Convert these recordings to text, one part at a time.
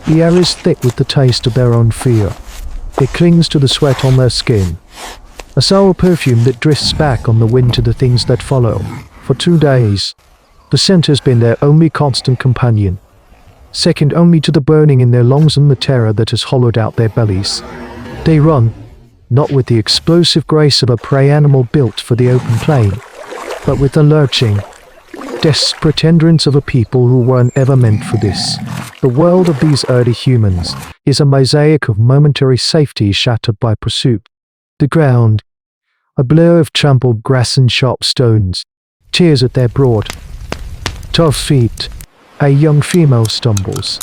The air is thick with the taste of their own fear. It clings to the sweat on their skin. A sour perfume that drifts back on the wind to the things that follow. For 2 days, the scent has been their only constant companion, second only to the burning in their lungs and the terror that has hollowed out their bellies. They run, not with the explosive grace of a prey animal built for the open plain, but with the lurching, desperate endurance of a people who weren't ever meant for this. The world of these early humans is a mosaic of momentary safety shattered by pursuit. The ground, a blur of trampled grass and sharp stones, tears at their broad, tough feet. A young female stumbles,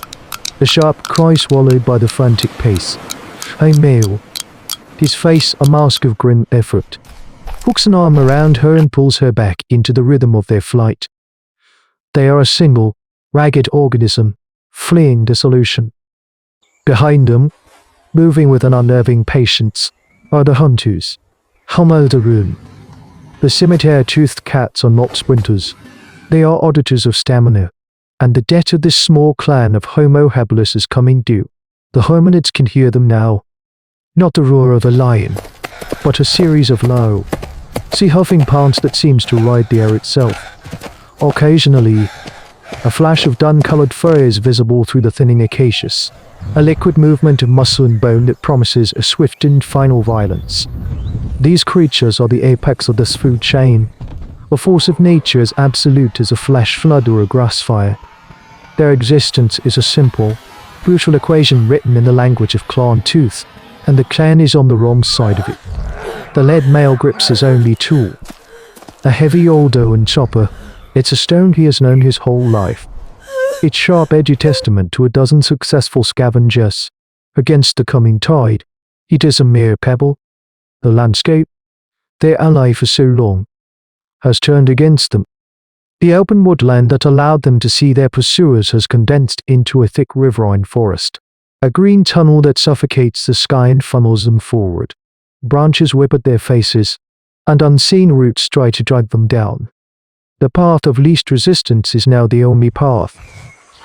a sharp cry swallowed by the frantic pace. A male, his face a mask of grim effort, hooks an arm around her and pulls her back into the rhythm of their flight. They are a single, ragged organism, fleeing dissolution. Behind them, moving with an unnerving patience, are the hunters. Hominid. The scimitar-toothed cats are not sprinters. They are auditors of stamina, and the debt of this small clan of Homo habilis is coming due. The hominids can hear them now. Not the roar of a lion, but a series of low, sea-huffing pants that seems to ride the air itself. Occasionally, a flash of dun-colored fur is visible through the thinning acacias, a liquid movement of muscle and bone that promises a swift and final violence. These creatures are the apex of this food chain, a force of nature as absolute as a flash flood or a grass fire. Their existence is a simple, brutal equation written in the language of claw and tooth, and the clan is on the wrong side of it. The lead male grips his only tool, a heavy old owen chopper. It's a stone he has known his whole life. Its sharp edgy testament to a dozen successful scavengers. Against the coming tide, it is a mere pebble. The landscape, their ally for so long, has turned against them. The open woodland that allowed them to see their pursuers has condensed into a thick riverine forest. A green tunnel that suffocates the sky and funnels them forward. Branches whip at their faces, and unseen roots try to drag them down. The path of least resistance is now the only path.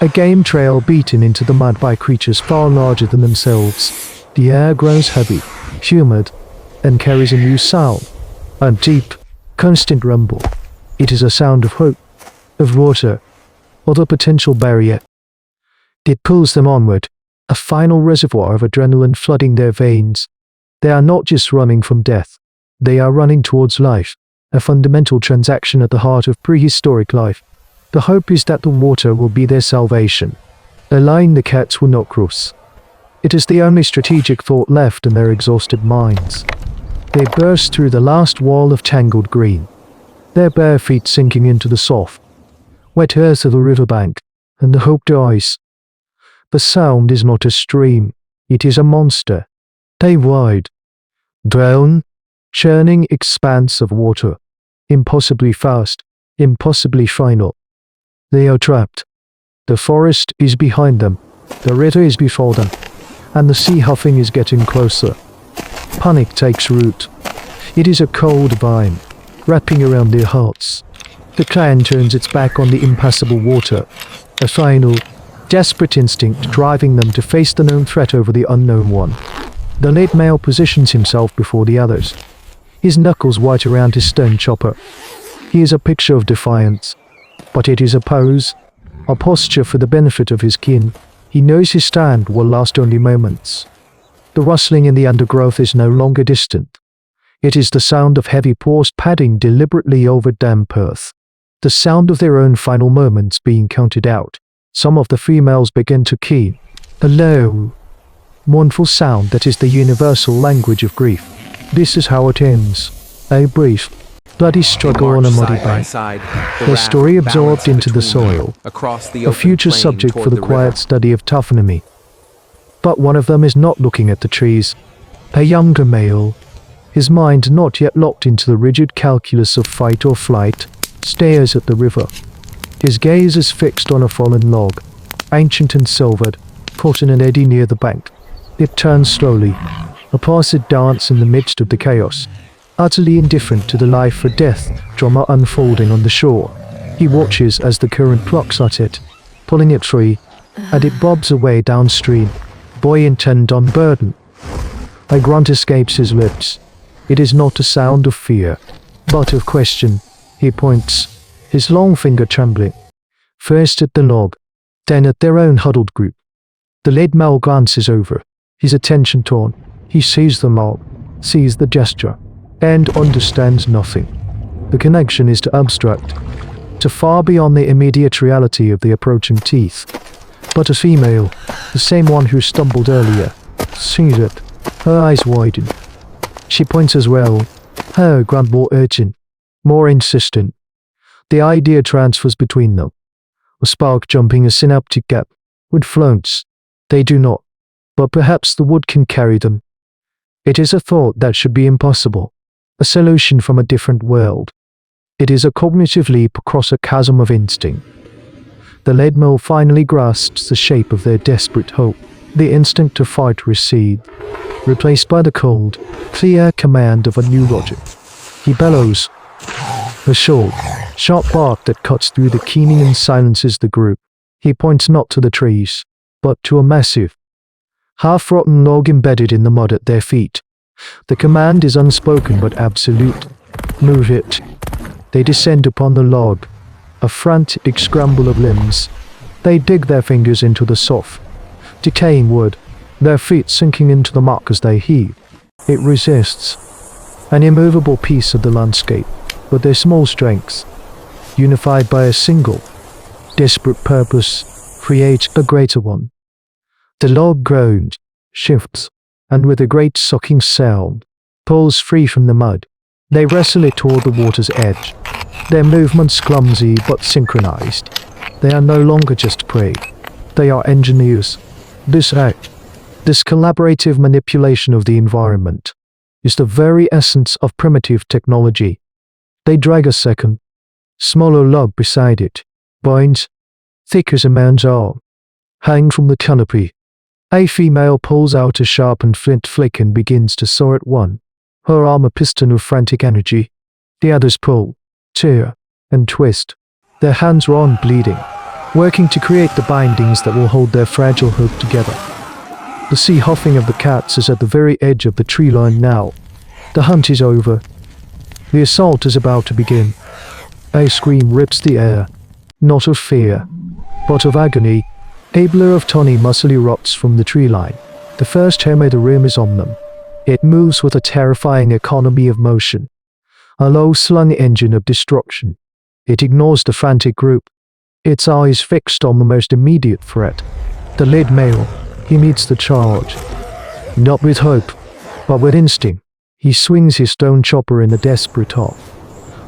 A game trail beaten into the mud by creatures far larger than themselves. The air grows heavy, humid, and carries a new sound. A deep, constant rumble. It is a sound of hope, of water, of a potential barrier. It pulls them onward, a final reservoir of adrenaline flooding their veins. They are not just running from death. They are running towards life, a fundamental transaction at the heart of prehistoric life. The hope is that the water will be their salvation, a line the cats will not cross. It is the only strategic thought left in their exhausted minds. They burst through the last wall of tangled green, their bare feet sinking into the soft, wet earth of the riverbank, and the hope dies. The sound is not a stream, it is a monster. A wide, brown, churning expanse of water, impossibly fast, impossibly final. They are trapped. The forest is behind them, the river is before them, and the sea huffing is getting closer. Panic takes root. It is a cold vine, wrapping around their hearts. The clan turns its back on the impassable water, a final, desperate instinct driving them to face the known threat over the unknown one. The lead male positions himself before the others, his knuckles white around his stone chopper. He is a picture of defiance, but it is a pose, a posture for the benefit of his kin. He knows his stand will last only moments. The rustling in the undergrowth is no longer distant. It is the sound of heavy paws padding deliberately over damp earth. The sound of their own final moments being counted out. Some of the females begin to key, a low, mournful sound that is the universal language of grief. This is how it ends. A brief, bloody struggle on a muddy bank. Their story absorbed into the soil. A future subject for the quiet study of taxonomy. But one of them is not looking at the trees. A younger male, his mind not yet locked into the rigid calculus of fight or flight, stares at the river. His gaze is fixed on a fallen log, ancient and silvered, caught in an eddy near the bank. It turns slowly, a placid dance in the midst of the chaos, utterly indifferent to the life or death drama unfolding on the shore. He watches as the current plucks at it, pulling it free, and it bobs away downstream, buoyant and unburdened. A grunt escapes his lips. It is not a sound of fear, but of question. He points, his long finger trembling, first at the log, then at their own huddled group. The lead male glances over, his attention torn. He sees the mob, sees the gesture, and understands nothing. The connection is too abstract, too far beyond the immediate reality of the approaching teeth. But a female, the same one who stumbled earlier, sees it. Her eyes widen. She points as well, her grunt more urgent, more insistent. The idea transfers between them, a spark jumping a synaptic gap. Wood floats. They do not, but perhaps the wood can carry them. It is a thought that should be impossible, a solution from a different world. It is a cognitive leap across a chasm of instinct. The lead mole finally grasps the shape of their desperate hope. The instinct to fight recedes, replaced by the cold, clear command of a new logic. He bellows, a short, sharp bark that cuts through the keening and silences the group. He points not to the trees, but to a massive, half-rotten log embedded in the mud at their feet. The command is unspoken but absolute. Move it. They descend upon the log, a frantic scramble of limbs. They dig their fingers into the soft, decaying wood, their feet sinking into the muck as they heave. It resists, an immovable piece of the landscape, but their small strengths, unified by a single, desperate purpose, create a greater one. The log groans, shifts, and with a great sucking sound, pulls free from the mud. They wrestle it toward the water's edge, their movements clumsy but synchronized. They are no longer just prey. They are engineers. This act, this collaborative manipulation of the environment, is the very essence of primitive technology. They drag a second, smaller log beside it, binds, thick as a man's arm, hang from the canopy. A female pulls out a sharpened flint flick and begins to saw at one, her arm a piston of frantic energy. The others pull, tear, and twist, their hands raw, bleeding, working to create the bindings that will hold their fragile hope together. The sea huffing of the cats is at the very edge of the tree line now. The hunt is over. The assault is about to begin. A scream rips the air, not of fear, but of agony. A blur of tawny muscle erupts from the tree line. The first hammer of the rim is on them. It moves with a terrifying economy of motion, a low-slung engine of destruction. It ignores the frantic group, its eyes fixed on the most immediate threat. The lead male, he meets the charge, not with hope, but with instinct. He swings his stone chopper in a desperate hop.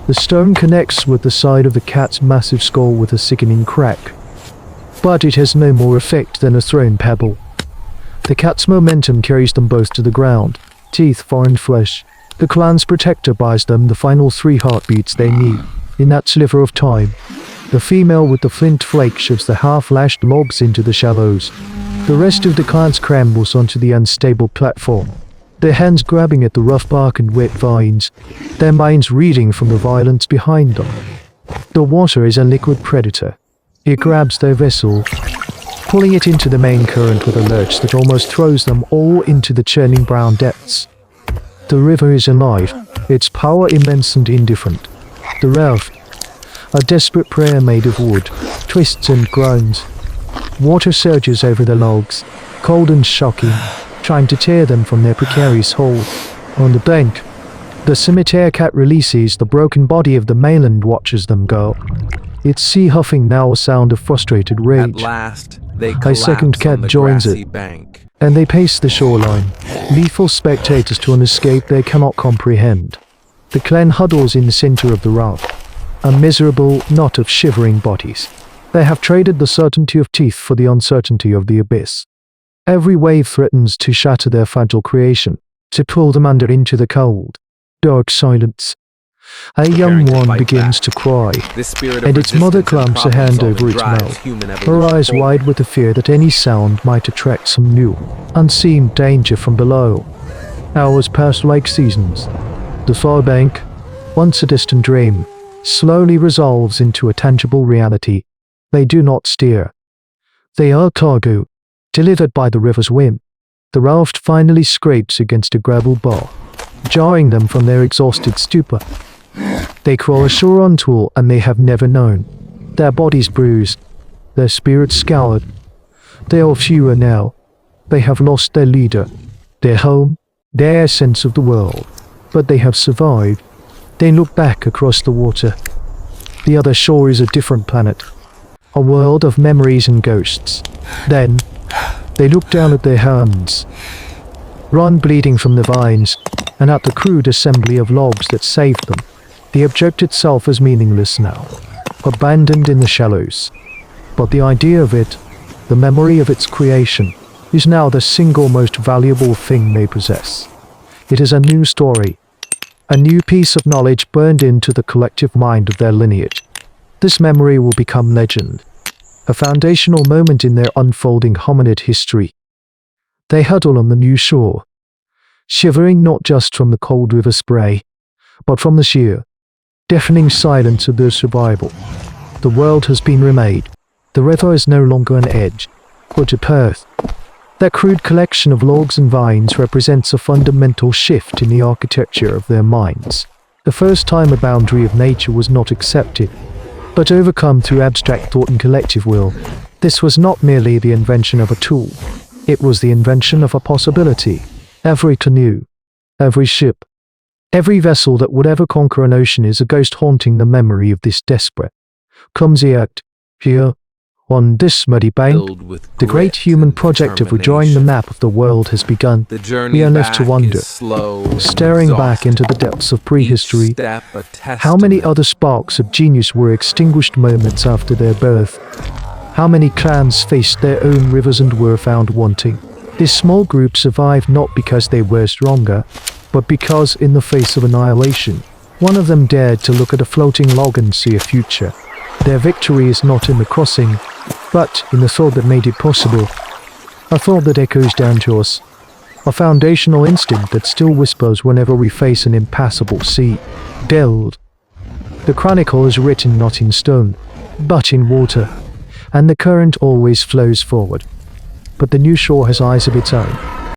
The stone connects with the side of the cat's massive skull with a sickening crack, but it has no more effect than a thrown pebble. The cat's momentum carries them both to the ground, teeth foreign flesh. The clan's protector buys them the final 3 heartbeats they need. In that sliver of time, the female with the flint flake shoves the half-lashed mobs into the shallows. The rest of the clan scrambles onto the unstable platform, their hands grabbing at the rough bark and wet vines, their minds reading from the violence behind them. The water is a liquid predator. It grabs their vessel, pulling it into the main current with a lurch that almost throws them all into the churning brown depths. The river is alive, its power immense and indifferent. The raft, a desperate prayer made of wood, twists and groans. Water surges over the logs, cold and shocking, trying to tear them from their precarious hold. On the bank, the scimitar cat releases the broken body of the male and watches them go. Its sea huffing now a sound of frustrated rage. At last, they A second cat joins it, bank. and they pace the shoreline, lethal spectators to an escape they cannot comprehend. The clan huddles in the center of the raft, a miserable knot of shivering bodies. They have traded the certainty of teeth for the uncertainty of the abyss. Every wave threatens to shatter their fragile creation, to pull them under into the cold, dark silence. A young one begins to cry, and its mother clamps a hand over its mouth, her eyes wide with the fear that any sound might attract some new, unseen danger from below. Hours pass like seasons. The far bank, once a distant dream, slowly resolves into a tangible reality. They do not steer. They are cargo, delivered by the river's whim. The raft finally scrapes against a gravel bar, jarring them from their exhausted stupor. They crawl ashore on tool, and they have never known. Their bodies bruised, their spirits scoured. They are fewer now. They have lost their leader, their home, their sense of the world. But they have survived. They look back across the water. The other shore is a different planet, a world of memories and ghosts. Then, they look down at their hands, run bleeding from the vines, and at the crude assembly of logs that saved them. The object itself is meaningless now, abandoned in the shallows. But the idea of it, the memory of its creation, is now the single most valuable thing they possess. It is a new story, a new piece of knowledge burned into the collective mind of their lineage. This memory will become legend, a foundational moment in their unfolding hominid history. They huddle on the new shore, shivering not just from the cold river spray, but from the sheer, deafening silence of their survival. The world has been remade. The river is no longer an edge, but a path. That crude collection of logs and vines represents a fundamental shift in the architecture of their minds. The first time a boundary of nature was not accepted, but overcome through abstract thought and collective will. This was not merely the invention of a tool. It was the invention of a possibility. Every canoe, every ship, every vessel that would ever conquer an ocean is a ghost haunting the memory of this desperate, clumsy act. Here, on this muddy bank, the great human project of redrawing the map of the world has begun. We are left to wonder, staring back into the depths of prehistory, how many other sparks of genius were extinguished moments after their birth. How many clans faced their own rivers and were found wanting. This small group survived not because they were stronger, but because, in the face of annihilation, one of them dared to look at a floating log and see a future. Their victory is not in the crossing, but in the thought that made it possible. A thought that echoes down to us. A foundational instinct that still whispers whenever we face an impassable sea. Delved. The chronicle is written not in stone, but in water, and the current always flows forward. But the new shore has eyes of its own.